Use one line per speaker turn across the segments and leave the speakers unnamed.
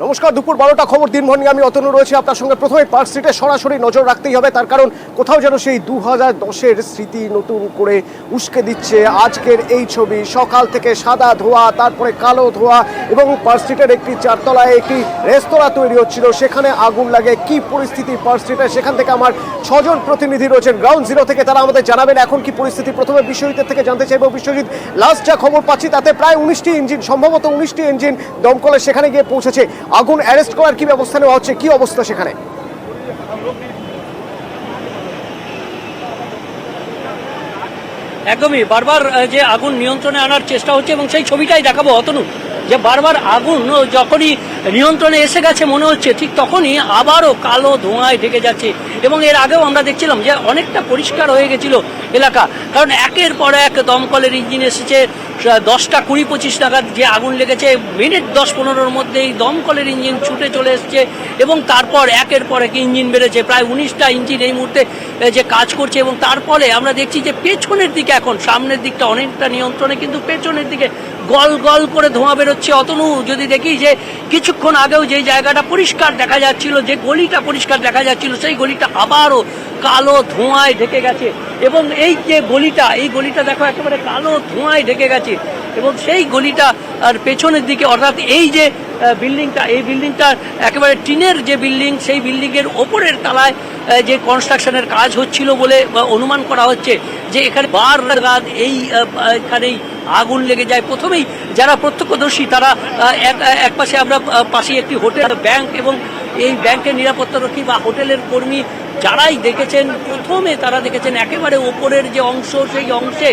নমস্কার, দুপুর 12টা খবর দিনভর নিয়ে আমি অতনু রয়েছে আপনার সঙ্গে। প্রথমে পার্ক স্ট্রিটে সরাসরি নজর রাখতেই হবে, তার কারণ কোথাও যেন সেই 2010-এর স্মৃতি নতুন করে উস্কে দিচ্ছে আজকের এই ছবি। সকাল থেকে সাদা ধোঁয়া, তারপরে কালো ধোঁয়া, এবং পার্ক স্ট্রিটের একটি চারতলায় একটি রেস্তোরাঁ তৈরি হচ্ছিল, সেখানে আগুন লাগে। কি পরিস্থিতি পার্ক স্ট্রিটে, সেখান থেকে আমার 6 জন প্রতিনিধি রয়েছেন গ্রাউন্ড জিরো থেকে, তারা আমাদের জানাবেন এখন কি পরিস্থিতি। প্রথমে বিশ্বজিতের থেকে জানতে চাইব। বিশ্বজিৎ, লাস্ট যা খবর পাচ্ছি তাতে প্রায় 19টি ইঞ্জিন, সম্ভবত 19টি ইঞ্জিন দমকলে সেখানে গিয়ে পৌঁছেছে। আগুন অ্যারেস্ট করার কি ব্যবস্থা নেওয়া হচ্ছে, কি অবস্থা সেখানে?
একদমই বারবার যে আগুন নিয়ন্ত্রণে আনার চেষ্টা হচ্ছে এবং সেই ছবিটাই দেখাবো অতনু, যে বারবার আগুন যখনই নিয়ন্ত্রণে এসে গেছে মনে হচ্ছে ঠিক তখনই আবারও কালো ধোঁয়ায় ঢেকে যাচ্ছে। এবং এর আগেও আমরা দেখছিলাম যে অনেকটা পরিষ্কার হয়ে গেছিল এলাকা, কারণ একের পর এক দমকলের ইঞ্জিন এসেছে। 10টা 20-25 নাগাদ যে আগুন লেগেছে, মিনিট 10-15-র মধ্যেই দমকলের ইঞ্জিন ছুটে চলে এসছে এবং তারপর একের পর এক ইঞ্জিন বেড়েছে। প্রায় 19টা ইঞ্জিন এই মুহূর্তে যে কাজ করছে। এবং তারপরে আমরা দেখছি যে পেছনের দিকে, এখন সামনের দিকটা অনেকটা নিয়ন্ত্রণে, কিন্তু পেছনের দিকে গল গল করে ধোঁয়া বেরোচ্ছে। অতনু, যদি দেখি যে কিছুক্ষণ আগেও যে জায়গাটা পরিষ্কার দেখা যাচ্ছিল, যে গলিটা পরিষ্কার দেখা যাচ্ছিল, সেই গলিটা আবারও কালো ধোঁয়ায় ঢেকে গেছে। এবং এই যে গলিটা, এই গলিটা দেখো একেবারে কালো ধোঁয়ায় ঢেকে গেছে। এবং সেই গলিটা আর পেছনের দিকে, অর্থাৎ এই যে বিল্ডিংটা, এই বিল্ডিংটা একেবারে টিনের যে বিল্ডিং, সেই বিল্ডিংয়ের ওপরের তলায় যে কনস্ট্রাকশনের কাজ হচ্ছিল বলে অনুমান করা হচ্ছে যে এখানে বার রাত এখানেই আগুন লেগে যায়। প্রথমেই যারা প্রত্যক্ষদর্শী তারা এক পাশে, আমরা পাশে একটি হোটেল, ব্যাংক এবং এই ব্যাংকের নিরাপত্তারক্ষী বা হোটেলের কর্মী যারাই দেখেছেন, প্রথমে তারা দেখেছেন একেবারে ওপরের যে অংশ, সেই অংশে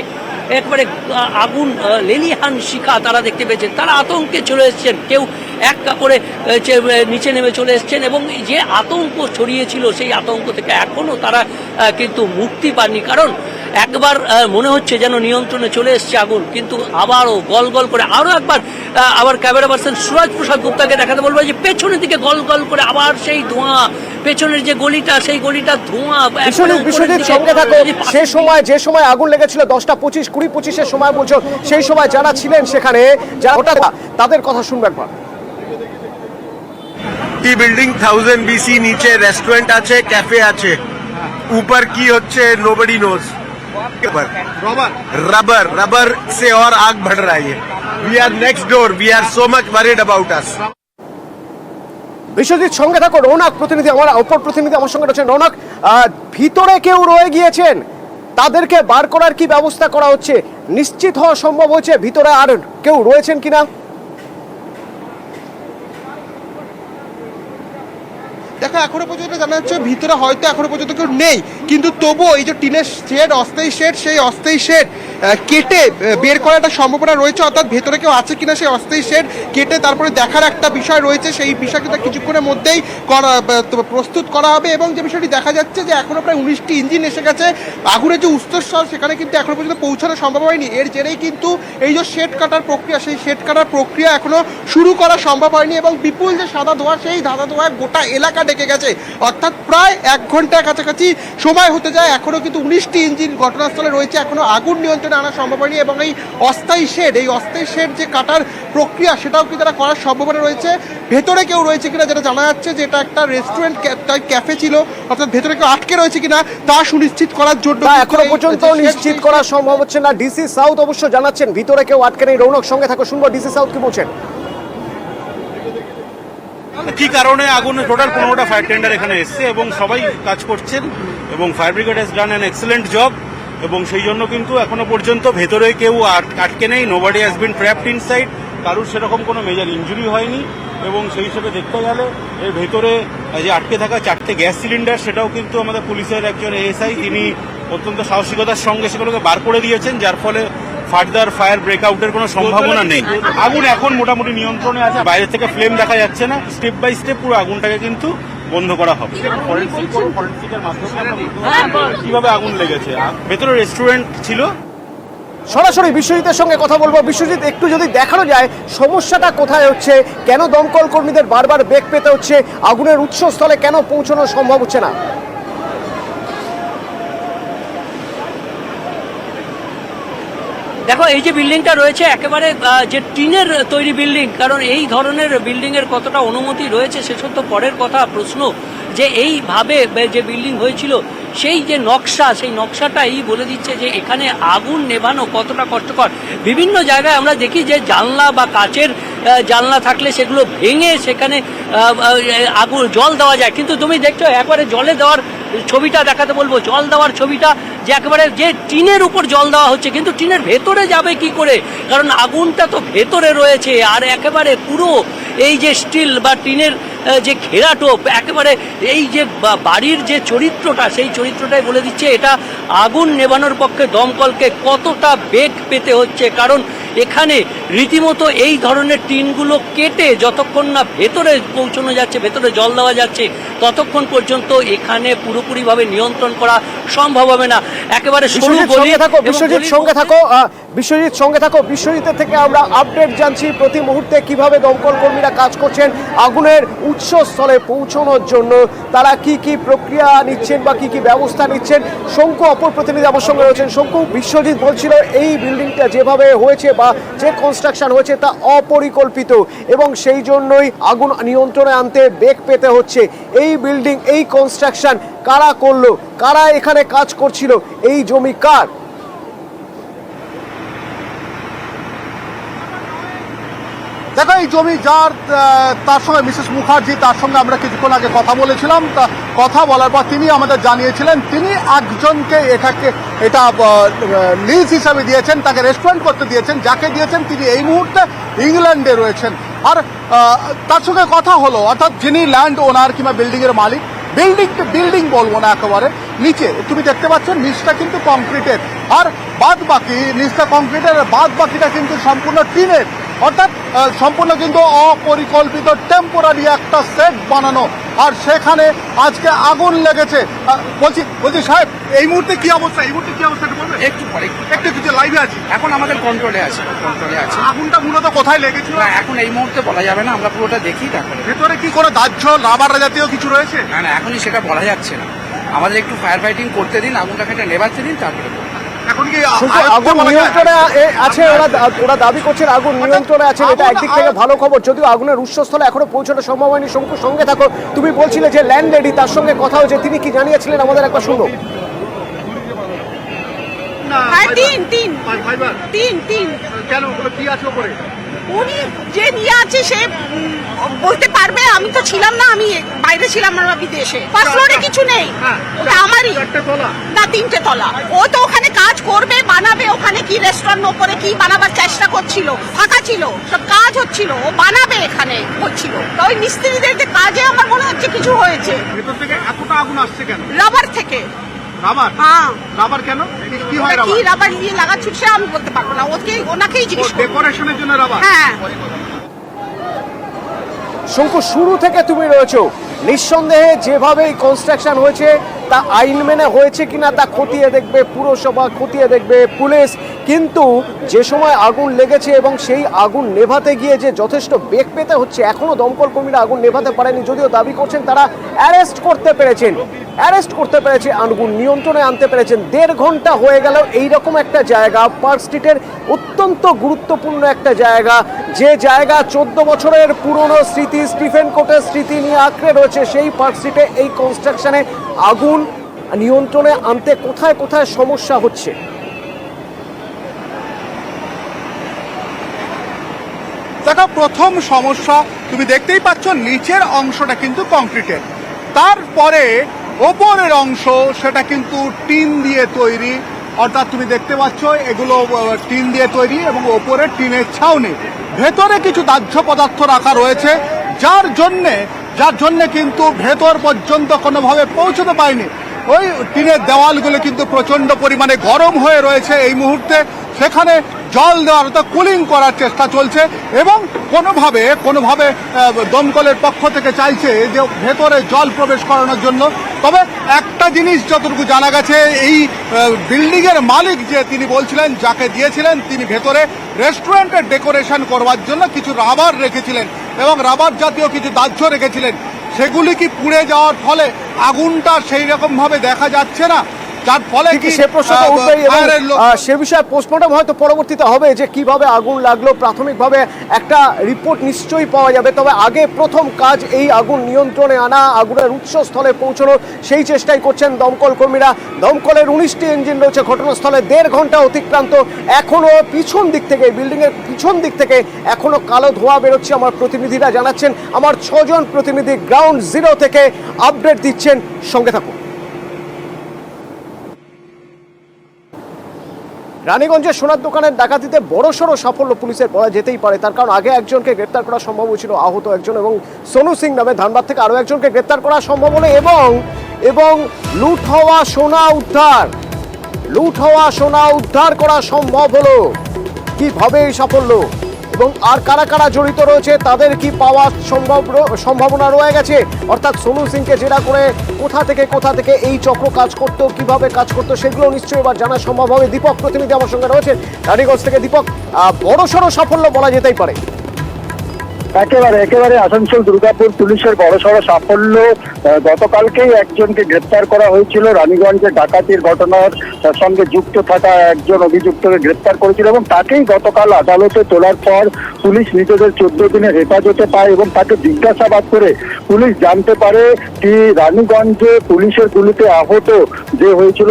একবারে আগুন লেলিহান শিখা তারা দেখতে পেয়েছেন। তারা আতঙ্কে চলে এসছেন, কেউ এক কাপড়ে নিচে নেমে চলে এসছেন। এবং যে আতঙ্ক ছড়িয়েছিল, সেই আতঙ্ক থেকে এখনও তারা কিন্তু মুক্তি পাননি, কারণ একবার মনে হচ্ছে যেন নিয়ন্ত্রণে চলে এসছে আগুন, কিন্তু আবারও গল গল করে আরও একবার। আবার ক্যামেরা পার্সন সুরাজ প্রসাদ গুপ্তাকে দেখাতে বলবো যে পেছনের দিকে গল গল করে আবার সেই ধোঁয়া, পেছনের যে গলিটা, সেই গলিটা ধোঁয়া।
বিশ্বজিৎ, সঙ্গে থাকো। সে সময়, যে সময় আগুন লেগেছিল 10টা 20-25-এর সময় বলছো, সেই সময় যারা ছিলেন সেখানে, যারা তাদের কথা শুনবে একবার।
কি বিল্ডিং 1000 BC, নিচে রেস্টুরেন্ট আছে, ক্যাফে আছে, ऊपर की হচ্ছে nobody knows। रबर से और आग बढ़ रहा है। We are next door, we are so much worried about us।
Biswajit, সঙ্গে থাকো। রৌনক প্রতিনিধি, আমার অপর প্রতিনিধি আমার সঙ্গে রয়েছেন। রৌনক, ভিতরে কেউ রয়ে গিয়েছেন, তাদেরকে বার করার কি ব্যবস্থা করা হচ্ছে? নিশ্চিত হওয়া সম্ভব হচ্ছে ভিতরে আর কেউ রয়েছেন কিনা?
দেখো, এখনো পর্যন্ত জানা যাচ্ছে ভিতরে হয়তো এখনো পর্যন্ত কেউ নেই, কিন্তু তবুও এই যে টিনের শেড, অস্থায়ী শেড, সেই অস্থায়ী শেড কেটে বের করার একটা সম্ভাবনা রয়েছে। অর্থাৎ ভেতরে কেউ আছে কিনা সেই অস্থায়ী শেড কেটে তারপরে দেখার একটা বিষয় রয়েছে। সেই বিষয় কিন্তু কিছুক্ষণের মধ্যেই প্রস্তুত করা হবে। এবং যে বিষয়টি দেখা যাচ্ছে যে এখনো প্রায় 19টি ইঞ্জিন এসে গেছে। আগুনের যে উৎসস্থল সেখানে কিন্তু এখনো পর্যন্ত পৌঁছানো সম্ভব হয়নি। এর জেরেই কিন্তু এই যে শেড কাটার প্রক্রিয়া, সেই শেড কাটার প্রক্রিয়া এখনো শুরু করা সম্ভব হয়নি। এবং বিপুল যে সাদা ধোঁয়া, সেই সাদা ধোঁয়ায় গোটা এলাকা ডেকে গেছে। অর্থাৎ প্রায় 1 ঘন্টার কাছাকাছি সময় হতে যায়, এখনো কিন্তু 19টি ইঞ্জিন ঘটনাস্থলে রয়েছে, এখনো আগুন নিয়ন্ত্রণে আনা সম্ভব হয়নি। এবং এই অস্থায়ী শেড যে কাটার প্রক্রিয়া, সেটাও কিন্তু তারা করার সম্ভাবনা রয়েছে। ভেতরে কেউ রয়েছে কিনা, যেটা জানা যাচ্ছে যে এটা একটা রেস্টুরেন্ট টাইপ ক্যাফে ছিল, অর্থাৎ ভেতরে কেউ আটকে রয়েছে কিনা তা সুনিশ্চিত করার জন্য
এখনো পর্যন্ত নিশ্চিত করা সম্ভব হচ্ছে না। ডিসি সাউথ অবশ্য জানাচ্ছেন ভিতরে কেউ আটকে নেই। রৌনক, সঙ্গে থাকো, শুনবো ডিসি সাউথ কি বলছেন।
কি কারণে আগুনে টোটাল 15টা ফায়ার টেন্ডার এখানে এসছে এবং সবাই কাজ করছেন এবং fire brigade has done an excellent job. এবং সেই জন্য কিন্তু এখনো পর্যন্ত ভেতরে কেউ আটকে নেই, nobody has been trapped inside, কারুর সেরকম কোনো মেজর ইনজুরি হয়নি। এবং সেই হিসেবে দেখতে গেলে এর ভেতরে যে আটকে থাকা 4টে গ্যাস সিলিন্ডার, সেটাও কিন্তু আমাদের পুলিশের একজন এএসআই, তিনি অত্যন্ত সাহসিকতার সঙ্গে সেগুলোকে বার করে দিয়েছেন, যার ফলে ফার্দার ফায়ার ব্রেকআউটের কোনো সম্ভাবনা নেই। আগুন এখন মোটামুটি নিয়ন্ত্রণে আছে, বাইরে থেকে ফ্লেম দেখা যাচ্ছে না। স্টেপ বাই স্টেপ পুরো আগুনটাকে কিন্তু বন্ধ করা হবে। ফরেনসিকের মাধ্যমে কিভাবে আগুন লেগেছে, ভেতরে রেস্টুরেন্ট ছিল।
সরাসরি বিশ্বজিতের সঙ্গে কথা বলবো। বিশ্বজিৎ, একটু যদি দেখানো যায় সমস্যাটা কোথায় হচ্ছে, কেন দমকল কর্মীদের বারবার বেগ পেতে হচ্ছে, আগুনের উৎসস্থলে কেন পৌঁছানো সম্ভব হচ্ছে না?
দেখো এই যে বিল্ডিংটা রয়েছে একেবারে যে টিনের তৈরি বিল্ডিং, কারণ এই ধরনের বিল্ডিংয়ের কতটা অনুমতি রয়েছে সেসব তো পরের কথা, প্রশ্ন যে এইভাবে যে বিল্ডিং হয়েছিল সেই যে নকশা, সেই নকশাটাই বলে দিচ্ছে যে এখানে আগুন নেভানো কতটা কষ্টকর। বিভিন্ন জায়গায় আমরা দেখি যে জানলা বা কাচের জানলা থাকলে সেগুলো ভেঙে সেখানে আগুন জল দেওয়া যায়, কিন্তু তুমি দেখছো একবারে জলে দেওয়ার ছবিটা দেখাতে বলবো, জল দেওয়ার ছবিটা যে একেবারে যে টিনের উপর জল দেওয়া হচ্ছে, কিন্তু টিনের ভেতরে যাবে কি করে, কারণ আগুনটা তো ভেতরে রয়েছে। আর একেবারে পুরো এই যে স্টিল বা টিনের যে ঘেরাটোপ, একেবারে এই যে বাড়ির যে চরিত্রটা, সেই চরিত্রটাই বলে দিচ্ছে এটা আগুন নেভানোর পক্ষে দমকলকে কতটা বেগ পেতে হচ্ছে। কারণ এখানে রীতিমতো এই ধরনের টিনগুলো কেটে যতক্ষণ না ভেতরে পৌঁছানো যাচ্ছে, ভেতরে জল দেওয়া যাচ্ছে, ততক্ষণ পর্যন্ত এখানে পুরোপুরিভাবে নিয়ন্ত্রণ করা সম্ভব হবে না। একেবারে সরু গলি।
বিশ্বজিৎ সঙ্গে থাকো, বিশ্বজিৎ সঙ্গে থাকো। বিশ্বজিতের থেকে আমরা আপডেট জানছি প্রতি মুহূর্তে কিভাবে দমকল কর্মীরা কাজ করছেন আগুনের উৎসস্থলে পৌঁছানোর জন্য, তারা কি কি প্রক্রিয়া নিচ্ছেন বা কি কি ব্যবস্থা নিচ্ছেন। শঙ্কু অপর প্রতিনিধি আমার সঙ্গে রয়েছেন। শঙ্কু, বিশ্বজিৎ বলছিল এই বিল্ডিংটা যেভাবে হয়েছে বা যে কনস্ট্রাকশন হয়েছে তা অপরিকল্পিত এবং সেই জন্যই আগুন নিয়ন্ত্রণে আনতে বেগ পেতে হচ্ছে। এই বিল্ডিং, এই কনস্ট্রাকশন কারা করলো, কারা এখানে কাজ করছিল, এই জমি কার?
দেখো এই জমি যার, তার সঙ্গে মিসেস মুখার্জি, তার সঙ্গে আমরা কিছুক্ষণ আগে কথা বলেছিলাম। কথা বলার পর তিনি আমাদের জানিয়েছিলেন তিনি একজনকে এটা লিজ হিসাবে দিয়েছেন, তাকে রেস্টুরেন্ট করতে দিয়েছেন, যাকে দিয়েছেন তিনি এই মুহূর্তে ইংল্যান্ডে রয়েছেন। আর তার সঙ্গে কথা হলো, অর্থাৎ যিনি ল্যান্ড ওনার কিংবা বিল্ডিংয়ের মালিক, বিল্ডিং বলবো না, একেবারে নিচে তুমি দেখতে পাচ্ছ নিচটা কিন্তু কংক্রিটের, আর বাদ বাকি নিচটা কংক্রিটের, বাদ বাকিটা কিন্তু সম্পূর্ণ টিনের, অর্থাৎ সম্পূর্ণ কিন্তু অপরিকল্পিত টেম্পোরারি একটা সেট বানানো। আর সেখানে আজকে আগুন লেগেছে। বলছি সাহেব, এই মুহূর্তে কি অবস্থা? একটু কিছু লাইভে আছি,
এখন আমাদের কন্ট্রোলে আছে।
আগুনটা মূলত কোথায় লেগেছিল
এখন এই মুহূর্তে বলা যাবে না, আমরা পুরোটা দেখি তারপরে।
ভেতরে কি কোনো দাহ্য রাবার জাতীয় কিছু রয়েছে?
না, এখনই সেটা বলা যাচ্ছে না, আমাদের একটু ফায়ার ফাইটিং করতে দিন, আগুনটাকে একটা নেভাতে দিন, তারপরে
এখন কি
আগুন নিয়ন্ত্রণে আছে? ওরা দাবি করছেন আগুন নিয়ন্ত্রণে আছে, এটা একদিক থেকে ভালো খবর, যদিও আগুনের উৎসস্থলে এখনো পৌঁছানো সম্ভব হয়নি। শঙ্কু সঙ্গে থাকো, তুমি বলছিলে যে ল্যান্ড লেডি, তার সঙ্গে কথা হয়েছে, তিনি কি জানিয়েছিলেন আমাদের একবার শুনো।
কেন কি আছে ওপরে?
উনি যে নিয়ে আছে সে বলতে পারবে, আমি তো ছিলাম না, আমি বাইরে ছিলাম, আমরা বিদেশে। ফার্স্ট ফ্লোরে কিছু নেই, ওটা আমারই না, 3টে তলা। ও তো ওখানে কাজ করবে, বানাবে, ওখানে কি রেস্টুরেন্ট ওপরে কি বানাবার চেষ্টা করছিল, ফাঁকা ছিল, সব কাজ হচ্ছিল, ও বানাবে এখানে হচ্ছিল। তো ওই মিস্ত্রিদের যে কাজে আমার মনে হচ্ছে কিছু হয়েছে।
ভেতর থেকে এতটা আগুন আসছে কেন?
রাবার থেকে।
রাবার?
হ্যাঁ।
রাবার কেন? কি হয় রাবার?
কি রাবার নিয়ে লাগাচ্ছি সে আমি বলতে পারবো না, ওনাকেই জিজ্ঞেস করবো।
ডেকোরেশনের জন্য রাবার?
হ্যাঁ।
শঙ্কু, শুরু থেকে তুমি রয়েছো, নিঃসন্দেহে যেভাবে এই কনস্ট্রাকশন হয়েছে তা আইন মেনে হয়েছে কিনা তা খতিয়ে দেখবে পুরসভা, খতিয়ে দেখবে পুলিশ, কিন্তু যে সময় আগুন লেগেছে এবং সেই আগুন নেভাতে গিয়ে যে যথেষ্ট বেগ পেতে হচ্ছে, এখনো দমকল কর্মীরা আগুন নেভাতে পারেনি, যদিও দাবি করছেন তারা অ্যারেস্ট করতে পেরেছেন, আগুন নিয়ন্ত্রণে আনতে পেরেছেন। 1.5 ঘন্টা হয়ে গেল এইরকম একটা জায়গা, পার্ক স্ট্রিটের অত্যন্ত গুরুত্বপূর্ণ একটা জায়গা, যে জায়গা 14 বছরের পুরনো স্মৃতি, স্টিফেন কোটের স্মৃতি নিয়ে আঁকড়ে রয়েছে, সেই পার্ক স্ট্রিটে এই কনস্ট্রাকশনে আগুন নিয়ন্ত্রণে আনতে কোথায় কোথায় সমস্যা হচ্ছে?
দেখো, প্রথম সমস্যা তুমি দেখতেই পাচ্ছ, নিচের অংশটা কিন্তু কংক্রিটের, তারপরে ওপরের অংশ সেটা কিন্তু টিন দিয়ে তৈরি, অর্থাৎ তুমি দেখতে পাচ্ছ এগুলো টিন দিয়ে তৈরি এবং ওপরে টিনের ছাউনি, ভেতরে কিছু দাহ্য পদার্থ রাখা রয়েছে, যার জন্যে কিন্তু ভেতর পর্যন্ত কোনোভাবে পৌঁছতে পারেনি। ওই টিনের দেওয়ালগুলো কিন্তু প্রচন্ড পরিমাণে গরম হয়ে রয়েছে এই মুহূর্তে, সেখানে জল দেওয়ার, অর্থাৎ কুলিং করার চেষ্টা চলছে এবং কোনোভাবে দমকলের পক্ষ থেকে চাইছে যে ভেতরে জল প্রবেশ করানোর জন্য। তবে একটা জিনিস যতটুকু জানা গেছে, এই বিল্ডিংয়ের মালিক যে তিনি বলছিলেন, যাকে দিয়েছিলেন, তিনি ভেতরে রেস্টুরেন্টের ডেকোরেশন করবার জন্য কিছু রাবার রেখেছিলেন এবং রাবার জাতীয় কিছু দাহ্য রেখেছিলেন, সেগুলি কি পুড়ে যাওয়ার ফলে আগুনটা সেই রকমভাবে দেখা যাচ্ছে না। যার ফলে
ঠিকই সে প্রশ্ন তো উঠবেই এবং সে বিষয়ে পোস্টমর্টম হয়তো পরবর্তীতে হবে যে কিভাবে আগুন লাগলো। প্রাথমিকভাবে একটা রিপোর্ট নিশ্চয়ই পাওয়া যাবে, তবে আগে প্রথম কাজ এই আগুন নিয়ন্ত্রণে আনা, আগুনের উৎসস্থলে পৌঁছানো, সেই চেষ্টাই করছেন দমকল কর্মীরা। দমকলের 19টি ইঞ্জিন রয়েছে ঘটনাস্থলে, 1.5 ঘন্টা অতিক্রান্ত, এখনো পিছন দিক থেকে, বিল্ডিং এর পিছন দিক থেকে এখনো কালো ধোঁয়া বেরোচ্ছে। আমার প্রতিনিধিরা জানাচ্ছেন, আমার 6 জন প্রতিনিধি গ্রাউন্ড জিরো থেকে আপডেট দিচ্ছেন, সঙ্গে থাকুন। রানীগঞ্জের সোনার দোকানের ডাকাতিতে বড়সড় সাফল্য পুলিশের বলা যেতেই পারে, তার কারণ আগে একজনকে গ্রেপ্তার করা সম্ভব হয়েছিল, আহত একজন, এবং সোনু সিং নামে ধানবাদ থেকে আরও একজনকে গ্রেপ্তার করা সম্ভব হলো এবং লুট হওয়া সোনা উদ্ধার করা সম্ভব হলো। কিভাবে এই সাফল্য এবং আর কারা কারা জড়িত রয়েছে, তাদের কি পাওয়া সম্ভাবনা রয়ে গেছে, অর্থাৎ সোনু সিংকে জেরা করে কোথা থেকে এই চক্র কাজ করতো, কিভাবে কাজ করতো, সেগুলো নিশ্চয়ই এবার জানা সম্ভব হবে। দীপক প্রতিনিধি আমার সঙ্গে রয়েছেন রানীগঞ্জ থেকে। দীপক, বড়সড় সাফল্য বলা যেতেই পারে।
একেবারে আসানসোল দুর্গাপুর পুলিশের বড়সড় সাফল্য। গতকালকেই একজনকে গ্রেপ্তার করা হয়েছিল, রানীগঞ্জে ডাকাতির ঘটনার সঙ্গে যুক্ত থাকা একজন অভিযুক্তকে গ্রেপ্তার করেছিল এবং তাকেই গতকাল আদালতে তোলার পর পুলিশ নিজেদের 14 দিনের হেফাজতে পায় এবং তাকে জিজ্ঞাসাবাদ করে পুলিশ জানতে পারে কি রানীগঞ্জে পুলিশের গুলিতে আহত যে হয়েছিল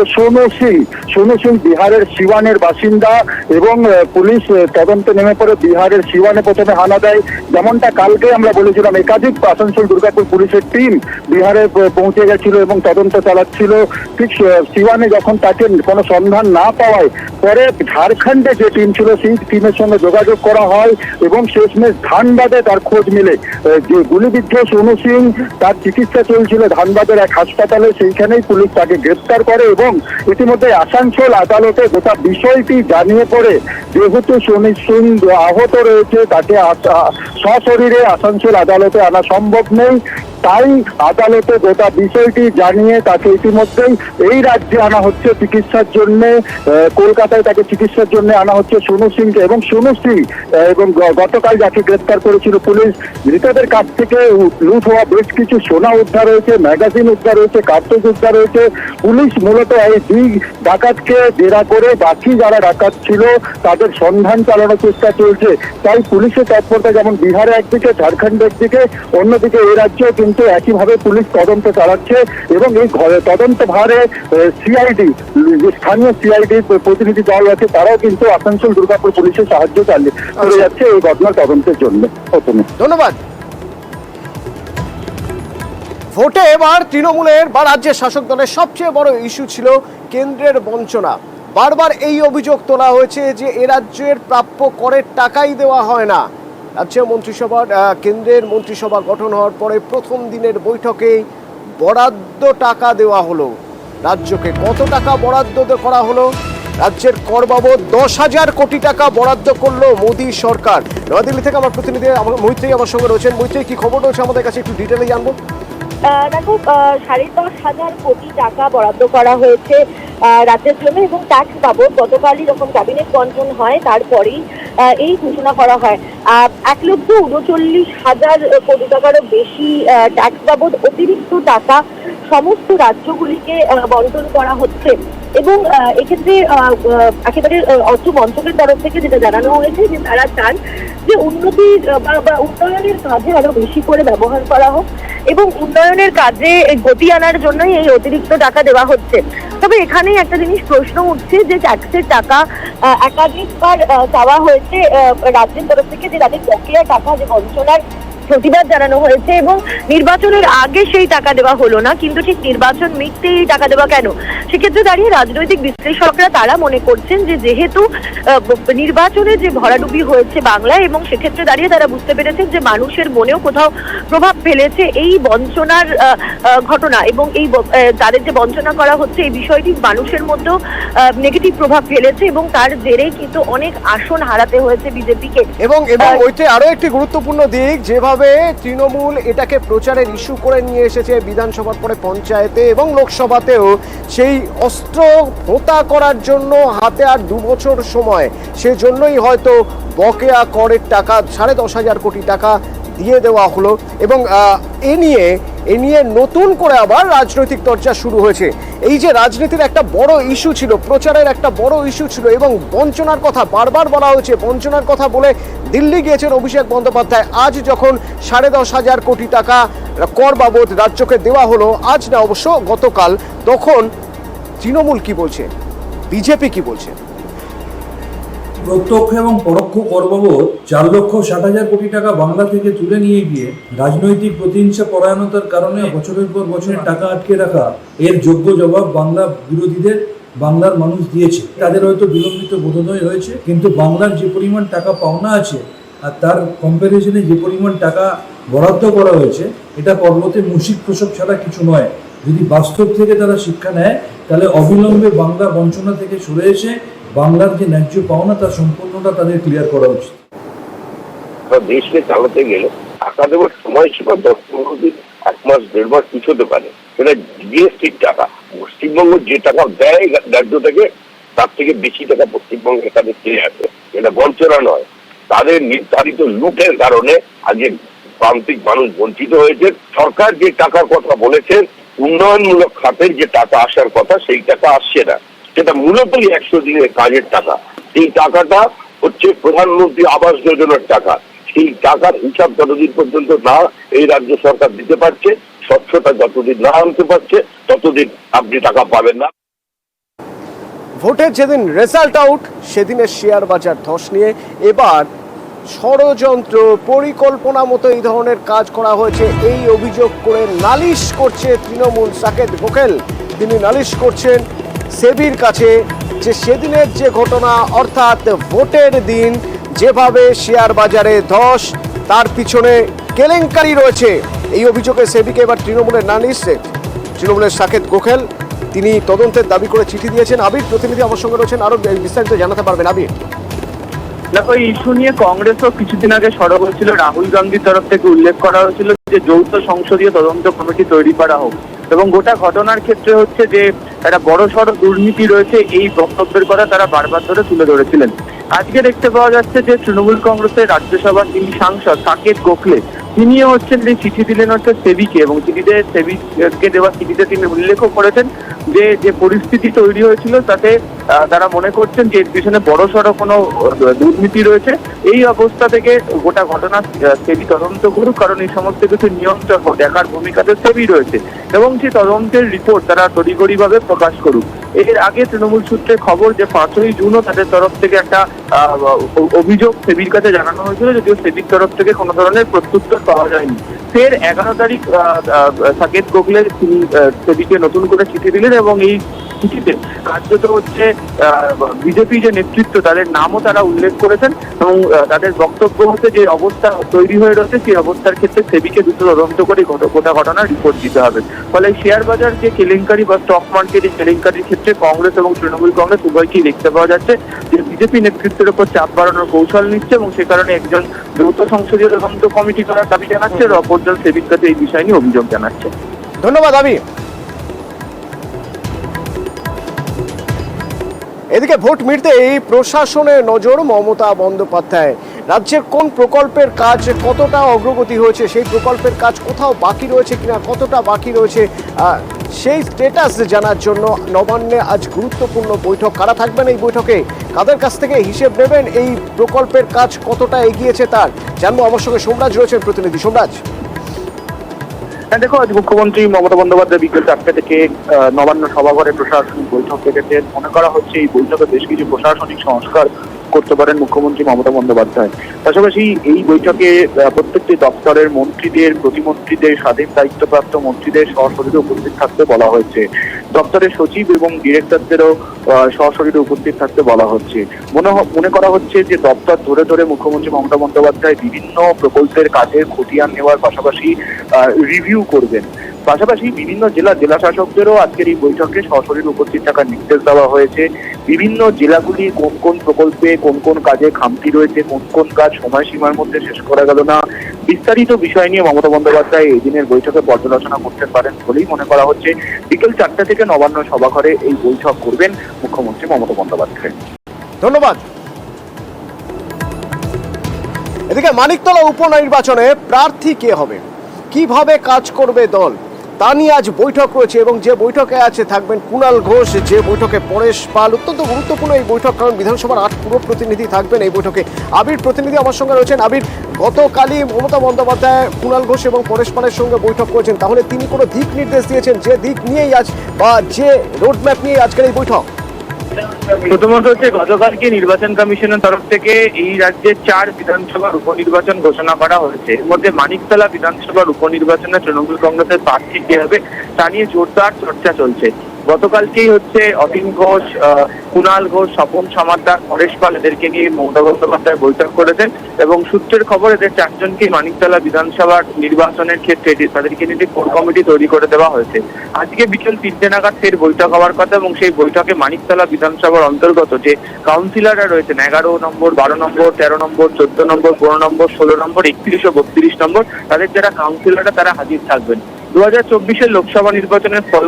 সোনু সিং বিহারের সিওয়ানের বাসিন্দা এবং পুলিশ তদন্তে নেমে পড়ে বিহারের সিওয়ানে প্রথমে হানা দেয়। যেমনটা কালকে আমরা বলেছিলাম, একাধিক আসানসোল দুর্গাপুর পুলিশের টিম বিহারে পৌঁছে গেছিল এবং তদন্ত চালাচ্ছিল। ঠিক সিওয়ানে যখন তাকে কোনো সন্ধান না পাওয়ায় পরে ঝাড়খণ্ডে যে টিম ছিল সেই টিমের সঙ্গে যোগাযোগ করা হয় এবং শেষমেশ ধানবাদে তার খোঁজ মিলে। যে গুলিবিদ্ধ সোনু সিং, তার চিকিৎসা চলছিল ধানবাদের এক হাসপাতালে, সেইখানেই পুলিশ তাকে গ্রেপ্তার করে এবং ইতিমধ্যে আসানসোল আদালতে গোটা বিষয়টি জানিয়ে পড়ে যেহেতু সোনু সিং আহত রয়েছে, তাকে সশরীরে আসানসোল আদালতে আনা সম্ভব নেই, তাই আদালতে গোটা বিষয়টি জানিয়ে তাকে ইতিমধ্যেই এই রাজ্যে আনা হচ্ছে চিকিৎসার জন্য। কলকাতায় তাকে চিকিৎসার জন্য আনা হচ্ছে সোনু সিংকে এবং সোনু সিং এবং গতকাল যাকে গ্রেপ্তার করেছিল পুলিশ, মৃতদের কাছ থেকে লুট হওয়া বেশ কিছু সোনা উদ্ধার হয়েছে, ম্যাগাজিন উদ্ধার হয়েছে, কার্তুজ উদ্ধার হয়েছে। পুলিশ মূলত এই 2 ডাকাতকে জেরা করে বাকি যারা ডাকাত ছিল তাদের সন্ধান চালানোর চেষ্টা চলছে। তাই পুলিশের তৎপরতা যেমন বিহারে একদিকে, ঝাড়খণ্ড একদিকে, অন্যদিকে এই রাজ্যেও কিন্তু একইভাবে পুলিশ তদন্ত চালাচ্ছে এবং এই তদন্ত ভারে সিআইডি, যে স্থানীয় সিআইডি প্রতিনিধি দল আছে, তারাও কিন্তু আসানসোল দুর্গাপুর পুলিশের সাহায্য করে যাচ্ছে এই ঘটনার তদন্তের জন্য।
ধন্যবাদ। ভোটে এবার তৃণমূলের বা রাজ্যের শাসক দলের সবচেয়ে বড় ইস্যু ছিল কেন্দ্রের বঞ্চনা। বারবার এই অভিযোগ তোলা হয়েছে যে এ রাজ্যের প্রাপ্য করের টাকাই দেওয়া হয় না। রাজ্য মন্ত্রিসভার কেন্দ্রের মন্ত্রিসভা গঠন হওয়ার পরে প্রথম দিনের বৈঠকে বরাদ্দ টাকা দেওয়া হলো রাজ্যকে। কত টাকা বরাদ্দ করা হলো? রাজ্যের কর বাবদ 10,000 কোটি টাকা বরাদ্দ করলো মোদী সরকার। নয়াদিল্লি থেকে আমার প্রতিনিধি মৈত্রী আমার সঙ্গে রয়েছেন। মৈত্রী, কি খবর রয়েছে আমাদের কাছে একটু ডিটেলে জানবো।
দেখো, 10,500 কোটি টাকা বরাদ্দ করা হয়েছে রাজ্যের জন্য এবং ট্যাক্স বাবদ গতকালই যখন ক্যাবিনেট বন্টন হয় তারপরেই এই ঘোষণা করা হয়। 1,39,000 কোটি টাকারও বেশি ট্যাক্স বাবদ অতিরিক্ত টাকা সমস্ত রাজ্যগুলিকে বন্টন করা হচ্ছে এবং এক্ষেত্রে একেবারে অর্থ মন্ত্রকের তরফ থেকে যেটা জানানো হয়েছে যে তারা চান যে উন্নতির বা উন্নয়নের কাজে আরো বেশি করে ব্যবহার করা হোক এবং উন্নয়নের কাজে গতি আনার জন্যই এই অতিরিক্ত টাকা দেওয়া হচ্ছে। তবে এখানেই একটা জিনিস প্রশ্ন উঠছে যে ট্যাক্সের টাকা একাধিকবার চাওয়া হয়েছে রাজ্যের তরফ থেকে, যে তাদের বকেয়া টাকা যে বঞ্চনার প্রতিবাদ জানানো হয়েছে এবং নির্বাচনের আগে সেই টাকা দেওয়া হলো না, কিন্তু ঠিক নির্বাচন মিটতে এই টাকা দেওয়া কেন? সেক্ষেত্রে দাঁড়িয়ে রাজনৈতিক বিশ্লেষকরা তারা মনে করছেন যে যেহেতু নির্বাচনে যে ভরাডুবি হয়েছে বাংলায় এবং সেক্ষেত্রে দাঁড়িয়ে তারা বুঝতে পেরেছেন যে মানুষের মনেও কোথাও প্রভাব ফেলেছে এই বঞ্চনার ঘটনা এবং এই তাদের যে বঞ্চনা করা হচ্ছে এই বিষয়টি মানুষের মধ্যেও নেগেটিভ প্রভাব ফেলেছে এবং তার জেরেই কিন্তু অনেক আসন হারাতে হয়েছে বিজেপিকে।
এবং ওইটা আরো একটি গুরুত্বপূর্ণ দিক, যেভাবে তৃণমূল এটাকে প্রচারের ইস্যু করে নিয়ে এসেছে বিধানসভার পরে পঞ্চায়েতে এবং লোকসভাতেও, সেই অস্ত্র ভোতা করার জন্য হাতে আর 2 বছর সময়, সেজন্যই হয়তো বকেয়া করের টাকা 10,500 কোটি টাকা দিয়ে দেওয়া হলো এবং এ নিয়ে নতুন করে আবার রাজনৈতিক চর্চা শুরু হয়েছে। এই যে রাজনীতির একটা বড় ইস্যু ছিল, প্রচারের একটা বড় ইস্যু ছিল এবং বঞ্চনার কথা বারবার বলা হয়েছে, বঞ্চনার কথা বলে দিল্লি গিয়েছেন অভিষেক বন্দ্যোপাধ্যায়। আজ যখন 10,500 কোটি টাকা কর বাবদ রাজ্যকে দেওয়া হলো, আজ না অবশ্য গতকাল, তখন তৃণমূল কি বলছে, বিজেপি কি বলছে?
প্রত্যক্ষ এবং পরোক্ষ কর বাবদ 4,60,000 কোটি টাকা বাংলা থেকে তুলে নিয়ে গিয়ে রাজনৈতিক প্রতিহিংসা পরায়ণতার কারণে বছরের পর বছর টাকা আটকে রাখা, এর যোগ্য জবাব বাংলা বিরোধীদের বাংলার মানুষ দিয়েছে। তাদের হয়তো বিলম্বিত বোধোদয় হয়েছে, কিন্তু বাংলার যে পরিমাণ টাকা পাওনা আছে আর তার কম্প্যারিজনে যে পরিমাণ টাকা বরাদ্দ করা হয়েছে, এটা পর্বতে মুশিক প্রসব ছাড়া কিছু নয়। যদি বাস্তব থেকে তারা শিক্ষা নেয়, তাহলে অবিলম্বে বাংলা বঞ্চনা থেকে সরে এসে বাংলার যে ন্যায্য পাওনা তার সম্পূর্ণটা তাদের ক্লিয়ার করা উচিত।
দেশকে চালাতে গেলে টাকা দেওয়ার সময়সীমা 10-15 দিন, 1 মাস 1.5 মাস কিছু হতে পারে। সেটা জিএসটির টাকা, পশ্চিমবঙ্গ যে টাকা দেয় রাজ্য থেকে তার থেকে বেশি টাকা পশ্চিমবঙ্গে তাদের চেয়ে আসে। এটা বঞ্চনা নয়, তাদের নির্ধারিত লুটের কারণে আজকে প্রান্তিক মানুষ বঞ্চিত হয়েছে। সরকার যে টাকার কথা বলেছেন, উন্নয়নমূলক খাতের যে টাকা আসার কথা, সেই টাকা আসছে না। সেটা মূলতই 100 দিনের কাজের টাকা। এই টাকাটা হচ্ছে প্রধানমন্ত্রী আবাস যোজনার টাকা। সেই টাকার হিসাব যতদিন পর্যন্ত না এই রাজ্য সরকার দিতে পারছে, স্বচ্ছতা যতদিন না আনতে পারছে, ততদিন আপনি টাকা পাবেন না।
ভোটের যেদিন রেজাল্ট আউট, সেদিনের শেয়ার বাজার ধস নিয়ে এবার ষড়যন্ত্র পরিকল্পনা মতো এই ধরনের কাজ করা হয়েছে, এই অভিযোগ করে নালিশ করছে তৃণমূল সাকেত গোখেল। তিনি নালিশ করছেন সেবির কাছে যে সেদিনের যে ঘটনা, অর্থাৎ ভোটের দিন যেভাবে শেয়ার বাজারে ধস, তার পিছনে কেলেঙ্কারি রয়েছে। এই অভিযোগে সেবিকে এবার তৃণমূলের নালিশ তৃণমূলের সাকেত গোখেল। তিনি তদন্তের দাবি করে চিঠি দিয়েছেন। আবির প্রতিনিধি আমার সঙ্গে রয়েছেন, আরো বিস্তারিত জানাতে পারবেন। আবির,
দেখো, এই ইস্যু নিয়ে কংগ্রেসও কিছুদিন আগে সরব হয়েছিল। রাহুল গান্ধীর তরফ থেকে উল্লেখ করা হয়েছিল যে যৌথ সংসদীয় তদন্ত কমিটি তৈরি করা হোক, এবং গোটা ঘটনার ক্ষেত্রে হচ্ছে যে একটা বড়সড় দুর্নীতি রয়েছে, এই বক্তব্যের কথা তারা বারবার ধরে তুলে ধরেছিলেন। আজকে দেখতে পাওয়া যাচ্ছে যে তৃণমূল কংগ্রেসের রাজ্যসভার যিনি সাংসদ সাকেত গোখলে, তিনিও হচ্ছেন যে চিঠি দিলেন হচ্ছে সেবিকে, এবং চিঠিতে সেবিকে দেওয়া চিঠিতে তিনি উল্লেখও করেছেন যে যে পরিস্থিতি তৈরি হয়েছিল তাতে তারা মনে করছেন যে এর পিছনে বড়সড় কোনো দুর্নীতি রয়েছে। এই অবস্থা থেকে গোটা ঘটনা সেবি তদন্ত করুক, কারণ এই সমস্ত কিছু নিয়ন্ত্রণ দেখার ভূমিকাতে সেবি রয়েছে, এবং সেই তদন্তের রিপোর্ট তারা তড়িঘড়িভাবে প্রকাশ করুক। এর আগে তৃণমূল সূত্রে খবর যে 5ই জুনও তাদের তরফ থেকে একটা অভিযোগ সেবির কাছে জানানো হয়েছিল, যদিও সেবির তরফ থেকে কোনো ধরনের প্রত্যুত্তর পাওয়া যায়নি। ফের 11 তারিখ সাকেত গোখলে তিনি সেবিকে নতুন করে চিঠি দিলেন, এবং এই চিঠিতে কার্যত হচ্ছে বিজেপি যে নেতৃত্ব তাদের নামও তারা উল্লেখ করেছেন, এবং তাদের বক্তব্য হচ্ছে যে অবস্থা তৈরি হয়ে রয়েছে সেই অবস্থার ক্ষেত্রে সেবিকে দ্রুত তদন্ত করে গোটা ঘটনার রিপোর্ট দিতে হবে। ফলে শেয়ার বাজার যে কেলেঙ্কারি বা স্টক মার্কেটের কেলেঙ্কারির ক্ষেত্রে কংগ্রেস এবং তৃণমূল কংগ্রেস উভয়কেই দেখতে পাওয়া যাচ্ছে যে বিজেপি নেতৃত্বের উপর চাপ বাড়ানোর কৌশল নিচ্ছে, এবং সে কারণে একজন যৌথ সংসদীয় তদন্ত কমিটি করার দাবি জানাচ্ছে, আর অপরজন সেবির কাছে এই বিষয় নিয়ে অভিযোগ জানাচ্ছে।
ধন্যবাদ আবির। এদিকে ভোট মিটতেই প্রশাসনের নজর মমতা বন্দ্যোপাধ্যায়। রাজ্যের কোন প্রকল্পের কাজ কতটা অগ্রগতি হয়েছে, সেই প্রকল্পের কাজ কোথাও বাকি রয়েছে কিনা, কতটা বাকি রয়েছে, সেই স্ট্যাটাস জানার জন্য নবান্নে আজ গুরুত্বপূর্ণ বৈঠক। কারা থাকবেন এই বৈঠকে, কাদের কাছ থেকে হিসেব নেবেন, এই প্রকল্পের কাজ কতটা এগিয়েছে তার জানবো। আমার সঙ্গে সোমরাজ রয়েছেন প্রতিনিধি। সোমরাজ,
হ্যাঁ, দেখো, আজ মুখ্যমন্ত্রী মমতা বন্দ্যোপাধ্যায় বিকেল 4টে থেকে নবান্ন সভাঘরে প্রশাসনিক বৈঠক ডেকেছেন। মনে করা হচ্ছে এই বৈঠকে বেশ কিছু প্রশাসনিক সংস্কার করতে পারেন মুখ্যমন্ত্রী মমতা বন্দ্যোপাধ্যায়। পাশাপাশি এই বৈঠকে প্রত্যেকটি দপ্তরের মন্ত্রীদের, প্রতিমন্ত্রীদের, স্বাধীন দায়িত্বপ্রাপ্ত মন্ত্রীদের সরাসরি উপস্থিত থাকতে বলা হয়েছে। দপ্তরের সচিব এবং ডিরেক্টরদেরও সরাসরি উপস্থিত থাকতে বলা হচ্ছে। মনে করা হচ্ছে যে দপ্তর ধরে ধরে মুখ্যমন্ত্রী মমতা বন্দ্যোপাধ্যায় বিভিন্ন প্রকল্পের কাজের খতিয়ান নেওয়ার পাশাপাশি রিভিউ করবেন। পাশাপাশি বিভিন্ন জেলা শাসকদেরও আজকের এই বৈঠকে সরাসরি উপস্থিত থাকার নির্দেশ দেওয়া হয়েছে। বিভিন্ন জেলাগুলি কোন কোন প্রকল্পে কোন কোন কাজে খামতি রয়েছে, কোন কোন কাজ সময়সীমার মধ্যে শেষ করা গেল না, বিস্তারিত বিষয় নিয়ে মমতা বন্দ্যোপাধ্যায় এই দিনের বৈঠকে পর্যালোচনা করতে পারেন বলেই মনে করা হচ্ছে। বিকেল 4টে থেকে নবান্ন সভাঘরে এই বৈঠক করবেন মুখ্যমন্ত্রী মমতা বন্দ্যোপাধ্যায়।
ধন্যবাদ। এদিকে মানিকতলা উপনির্বাচনে প্রার্থী কে হবে, কিভাবে কাজ করবে দল, তা নিয়ে আজ বৈঠক রয়েছে এবং যে বৈঠকে আছে থাকবেন কুণাল ঘোষ, যে বৈঠকে পরেশ পাল। অত্যন্ত গুরুত্বপূর্ণ এই বৈঠক, কারণ বিধানসভার 8 পুরো প্রতিনিধি থাকবেন এই বৈঠকে। আবির প্রতিনিধি আমার সঙ্গে রয়েছেন। আবির, গতকালই মমতা বন্দ্যোপাধ্যায় কুণাল ঘোষ এবং পরেশ পালের সঙ্গে বৈঠক করেছেন, তাহলে তিনি কোনো দিক নির্দেশ দিয়েছেন যে দিক নিয়েই আজ বা যে রোডম্যাপ নিয়ে আজকের এই বৈঠক?
প্রথমত হচ্ছে গতকালকে নির্বাচন কমিশনের তরফ থেকে এই রাজ্যে 4 বিধানসভার উপনির্বাচন ঘোষণা করা হয়েছে। এর মধ্যে মানিকতলা বিধানসভার উপনির্বাচনে তৃণমূল কংগ্রেসের প্রার্থী কে হবে তা নিয়ে জোরদার চর্চা চলছে। গতকালকেই হচ্ছে অতীন ঘোষ, কুণাল ঘোষ, স্বপন সমাদ্দার, পরেশ পাল এদেরকে নিয়ে মমতা বন্দ্যোপাধ্যায় বৈঠক করেছেন এবং সূত্রের খবর এদের 4 জনকে মানিকতলা বিধানসভার নির্বাচনের ক্ষেত্রে তাদেরকে নিয়ে কোর কমিটি তৈরি করে দেওয়া হয়েছে। আজকে বিকেল 3টে নাগাদ ফের বৈঠক হওয়ার কথা এবং সেই বৈঠকে মানিকতলা বিধানসভার অন্তর্গত যে কাউন্সিলররা রয়েছেন 11 নম্বর, 12 নম্বর, 13 নম্বর, 14 নম্বর, 15 নম্বর, 16 নম্বর, 31 ও 32 নম্বর, তাদের যারা কাউন্সিলররা তারা হাজির থাকবেন। 2024 লোকসভা নির্বাচনের ফল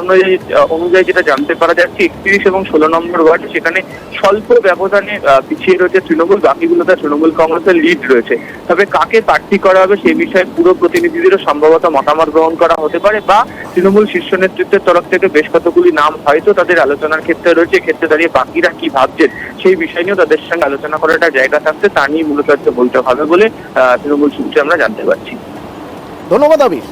অনুযায়ী যেটা জানতে পারা যাচ্ছে 31 এবং 16 নম্বর ওয়ার্ড সেখানে স্বল্প ব্যবধানে পিছিয়ে রয়েছে তৃণমূল, বাকিগুলোতে তৃণমূল কংগ্রেসের লিড রয়েছে। তবে কাকে প্রার্থী করা হবে সেই বিষয়ে পুরো প্রতিনিধিদেরও সম্ভবত মতামত গ্রহণ করা হতে পারে বা তৃণমূল শীর্ষ নেতৃত্বের তরফ থেকে বেশ কতগুলি নাম হয়তো তাদের আলোচনার ক্ষেত্রে রয়েছে। এক্ষেত্রে দাঁড়িয়ে বাকিরা কি ভাবছেন সেই বিষয় নিয়েও তাদের সঙ্গে আলোচনা করার একটা জায়গা থাকছে, তা নিয়ে মূলত একটা বৈঠক হবে বলে তৃণমূল সূত্রে আমরা জানতে পারছি।
ধন্যবাদ আবির।